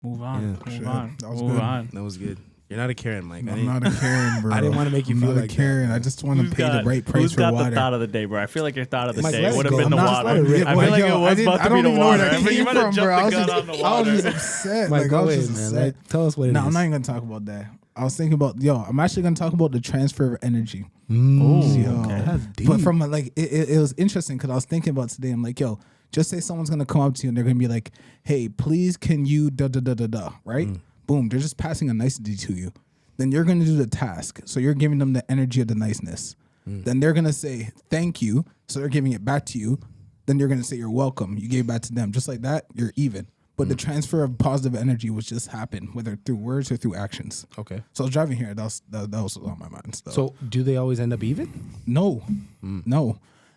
Move on. Yeah, Move on. That was Move good. on. That was good. You're not a Karen, Mike. I'm not a Karen, bro. I didn't want to make you I'm feel not like a Karen. that. I just want to Who's pay the right price who's for got water. the thought of the day, bro? I feel like your thought of the Mike, day let it would have go. been the I'm not- water. let it rip. I feel like Yo, it was about I to be don't the even know where water. that I mean, you came might have from, bro. jumped I the was gun on the just, I was water. just upset. Mike, Like, I go was ahead, just man. upset. Like, tell us what it No, is. I'm not even gonna talk about that. I was thinking about I'm actually gonna talk about the transfer of energy. Ooh, Yo. okay. That's deep. But from it was interesting because I was thinking about today. I'm like, yo, just say someone's gonna come up to you and they're gonna be like, hey, please, can you da da da da da, right? Boom, they're just passing a nicety to you. Then you're gonna do the task, so you're giving them the energy of the niceness. Then they're gonna say thank you, so they're giving it back to you. Then you're gonna say you're welcome. You gave back to them, just like that. You're even. But the transfer of positive energy was just happened, whether through words or through actions. Okay. So I was driving here. That was on my mind. So do they always end up even? No.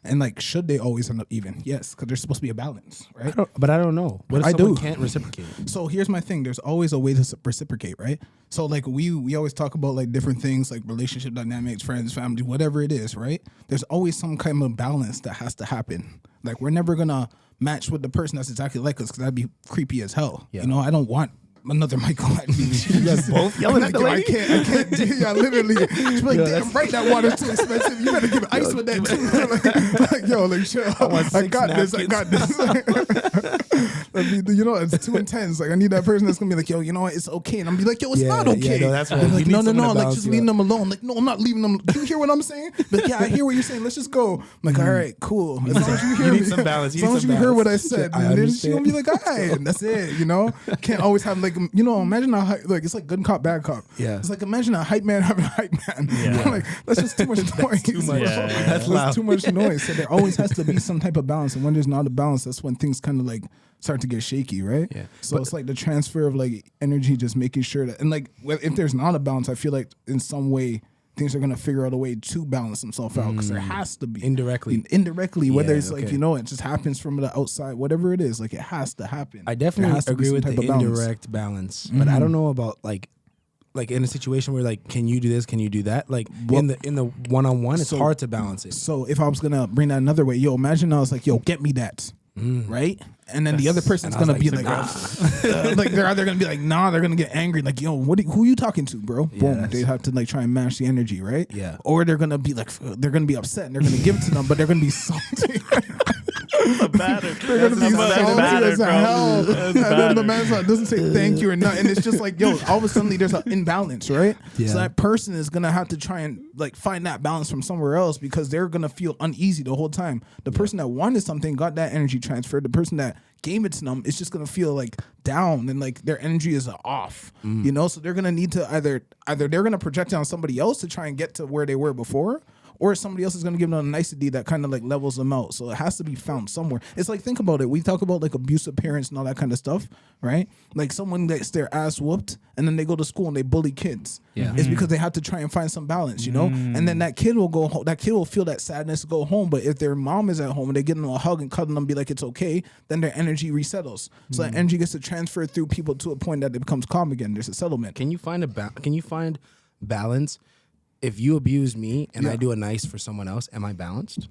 And like, should they always end up even? Yes, because there's supposed to be a balance, right? But I don't know. What if I someone do. can't reciprocate? So here's my thing. There's always a way to reciprocate, right? So like we always talk about like different things like relationship dynamics, friends, family, whatever it is, right? There's always some kind of balance that has to happen. Like we're never gonna match with the person that's exactly like us because that'd be creepy as hell. Yeah. You know, I don't want another Michael at me. You guys both yelling at the Yo, lady? I can't do yeah, literally. She's like, damn right, that water's too expensive. You better give ice with that too. like, yo, like, chill. I got this. I got this. You know, it's too intense. Like, I need that person that's gonna be like, yo, you know what? It's okay. And I'm be like, yo, it's not okay. no, that's right. They're You like, need no, someone to like balance just you leave out. them alone. Like, no, I'm not leaving them. Do you hear what I'm saying? Like, yeah, I hear what you're saying. Let's just go. I'm like, all right, cool. As long as you hear You need me. some balance. As You long need as some you hear what I balance. said, I and then she understand. gonna be like, all right, and that's it. You know, can't always have like, you know, imagine how like it's like good cop, bad cop. Yeah. It's like imagine a hype man having a hype man. Yeah. Like that's just too much noise. too much. Yeah. That's loud. too much noise. So there always has to be some type of balance, and when there's not a balance, that's when things kind of like start to get shaky, right? Yeah. So it's like the transfer of like energy, just making sure that, and like if there's not a balance, I feel like in some way things are gonna figure out a way to balance themselves out because there has to be Indirectly. whether Yeah, it's like, okay. you know, it just happens from the outside, whatever it is, like it has to happen. I There definitely has to be agree some with type the of balance. indirect balance, but I don't know about like in a situation where like, can you do this? Can you do that? Like in the one-on-one, it's So- hard to balance it. So if I was gonna bring that another way, yo, imagine I was like, yo, get me that. Right? And then the other person's and I was gonna be like, like, like they're either gonna be like, nah, they're gonna get angry, like, yo, who you talking to, bro? Boom. that's- They have to like try and match the energy, right? Yeah. Or they're gonna be like, they're gonna be upset and they're gonna give it to them, but they're gonna be salty. Battered. They're gonna be That's salty battered, as bro. hell. That's And then the battered. man doesn't say thank you or nothing. And it's just like, yo, all of a sudden there's an imbalance, right? Yeah. So that person is gonna have to try and like find that balance from somewhere else because they're gonna feel uneasy the whole time. The person that wanted something got that energy transferred. The person that gave it to them is just gonna feel like down and like their energy is off. You know, so they're gonna need to either they're gonna project it on somebody else to try and get to where they were before, or somebody else is going to give them a nicety that kind of like levels them out. So it has to be found somewhere. It's like, think about it. We talk about like abusive parents and all that kind of stuff, right? Like someone gets their ass whooped and then they go to school and they bully kids. Yeah. It's because they have to try and find some balance, you know? And then that kid will go home. That kid will feel that sadness to go home. But if their mom is at home and they get them a hug and cuddle them, be like, it's okay, then their energy resettles. So that energy gets to transfer through people to a point that it becomes calm again. There's a settlement. Can you find balance? If you abuse me and I do a nice for someone else, am I balanced?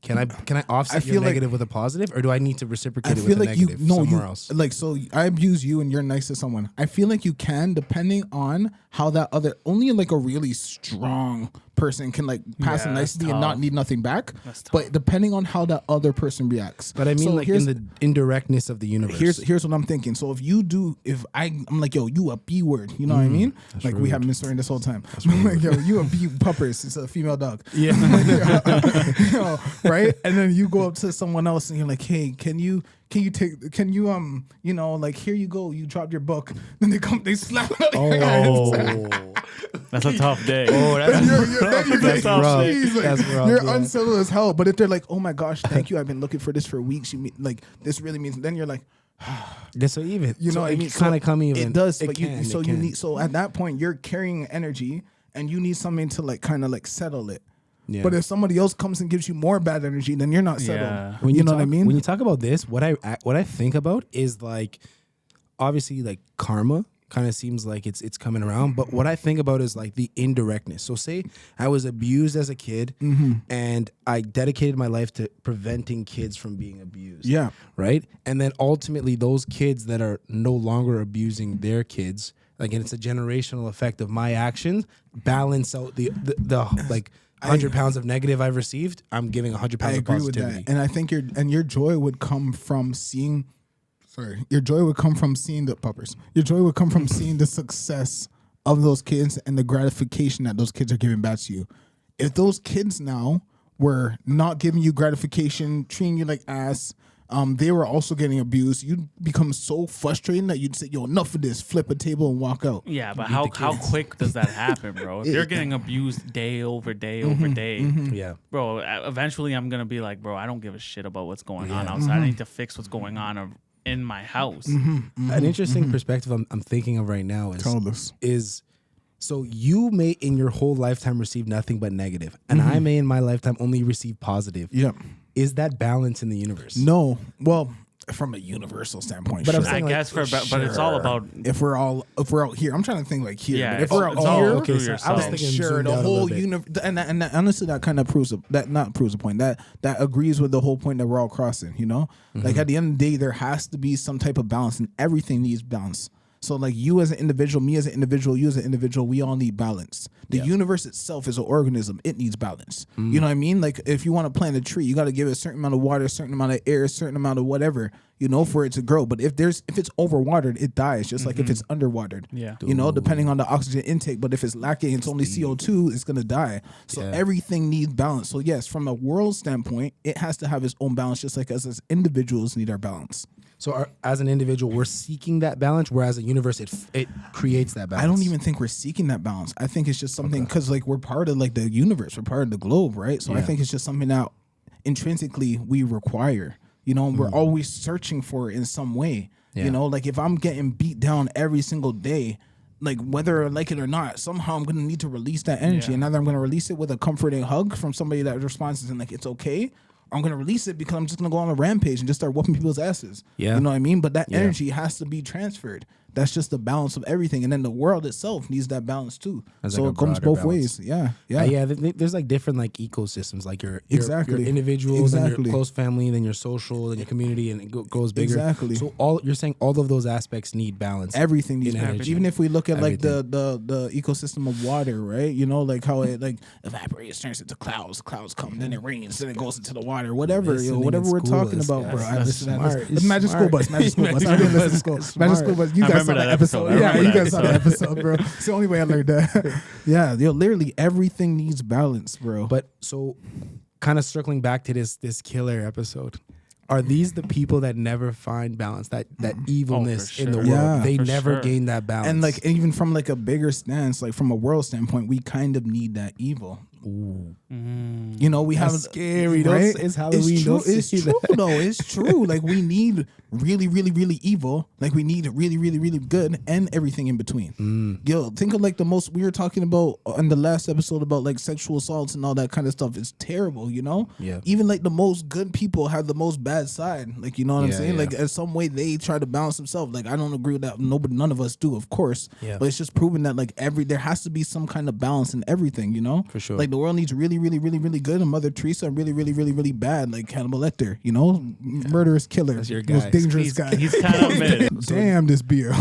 Can I offset I your feel like- negative with a positive, or do I need to reciprocate I it with feel a like you negative no somewhere you else? like, so I abuse you and you're nice to someone. I feel like you can, depending on how that other, only like a really strong person can like pass Yeah, a that's nicety and not tough. need nothing back. That's tough. But depending on how that other person reacts. But I mean, So like in the indirectness of the universe. Here's what I'm thinking. So if I'm like, yo, you a B word, you know what I mean? Like we haven't been swearing this whole time. I'm like, yo, you a B puppers. It's a female dog. Yeah. You know, right? And then you go up to someone else and you're like, hey, can you you know, like, here you go, you dropped your book. Then they slap it out of your hands. That's a tough day. Oh, that's Then you're That's like, rough. "Jeez," like, That's rough, you're yeah. unsettled as hell. But if they're like, oh my gosh, thank you, I've been looking for this for weeks. You mean like this really means? Then you're like, That's so even. you know, so what I mean, kind of come even. It does, It but can, you it can. need. So at that point, you're carrying energy, and you need something to like kind of like settle it. Yeah. But if somebody else comes and gives you more bad energy, then you're not settled. Yeah. When you know what I talk- mean? When you talk about this, what I think about is like, obviously, like karma kind of seems like it's coming around. But what I think about is like the indirectness. So say I was abused as a kid and I dedicated my life to preventing kids from being abused. Yeah. Right. And then ultimately those kids that are no longer abusing their kids, like, and it's a generational effect of my actions, balance out the like 100 pounds of negative I've received. I'm giving 100 pounds I of agree with positivity. that, and I think your joy would come from seeing. Sorry, your joy would come from seeing the puppers. Your joy would come from seeing the success of those kids and the gratification that those kids are giving back to you. If those kids now were not giving you gratification, treating you like ass, they were also getting abused, you'd become so frustrated that you'd say, "Yo, enough of this," flip a table and walk out. Yeah, but how quick does that happen, bro? If you're getting abused day over day over day, Yeah. bro, eventually I'm gonna be like, bro, I don't give a shit about what's going on outside. I need to fix what's going on in my house. An interesting perspective I'm thinking of right now Tell us. is so you may in your whole lifetime receive nothing but negative, and I may in my lifetime only receive positive. Yeah. Is that balance in the universe? No. Well, from a universal standpoint, But I'm sure. saying, I guess but it's all about if we're out here, I'm trying to think like here. Yeah, but if we're out it's all here, through so I yourself. was then thinking sure, zoomed the out a whole little bit. universe, and honestly, that kind of proves that agrees with the whole point that we're all crossing. You know, like at the end of the day, there has to be some type of balance, and everything needs balance. So like you as an individual, me as an individual, you as an individual, we all need balance. The universe itself is an organism. It needs balance. You know what I mean? Like if you want to plant a tree, you got to give it a certain amount of water, a certain amount of air, a certain amount of whatever, you know, for it to grow. But if it's overwatered, it dies, just like if it's underwatered. Yeah. You know, depending on the oxygen intake. But if it's lacking, it's only CO2, it's going to die. So everything needs balance. So yes, from a world standpoint, it has to have its own balance, just like us as individuals need our balance. So as an individual, we're seeking that balance, whereas a universe, it creates that balance. I don't even think we're seeking that balance. I think it's just something because like we're part of like the universe, we're part of the globe, right? So I think it's just something that intrinsically we require, you know, and we're always searching for it in some way. You know, like if I'm getting beat down every single day, like whether I like it or not, somehow I'm gonna need to release that energy, and either I'm gonna release it with a comforting hug from somebody that responds and like it's okay. I'm gonna release it because I'm just gonna go on a rampage and just start whooping people's asses. Yeah. You know what I mean? But that energy has to be transferred. That's just the balance of everything, and then the world itself needs that balance too. That's so like a it comes broader both balance. ways. Yeah, yeah. Yeah, there's like different like ecosystems, like your Exactly. your individuals and Exactly. your close family, then your social, then your community, and it goes bigger. Exactly. So you're saying all of those aspects need balance. Everything needs in balance. energy. Even if we look at like Everything. the ecosystem of water, right? You know, like how it like evaporates, turns into clouds. Clouds come, then it rains, then it goes into the water. Whatever, Listening whatever in we're school talking is- about, yes, bro. I that's listen to smart. that. It's Magic School smart. Bus, Magic School Bus. I didn't listen to school. Magic School Bus. You I guys remember saw that the episode. episode. I Yeah, remember you that guys saw the episode, bro. It's the only way I learned that. Yeah, yo, literally everything needs balance, bro. But so, kind of circling back to this killer episode, are these the people that never find balance? That evilness in the sure. world, Yeah, they for never sure. gain that balance. And like even from like a bigger stance, like from a world standpoint, we kind of need that evil. You know, we That's have scary. Don't Right? say- it's Halloween. It's true. Don't say It's true that. though. It's true. Like we need really, really, really evil. Like we need really, really, really good, and everything in between. Yo, think of like the most we were talking about in the last episode about like sexual assaults and all that kind of stuff. It's terrible. You know. Yeah. Even like the most good people have the most bad side. Like you know what I'm Yeah, saying. yeah. Like in some way they try to balance themselves. Like I don't agree with that. None of us do, of course. Yeah. But it's just proven that like there has to be some kind of balance in everything. You know. For sure. Like the world needs really, really, really, really good, and Mother Teresa really, really, really, really bad, like Hannibal Lecter. You know, murderous killer, That's your most guy. dangerous guy. He's kind of mid. Damn this beer.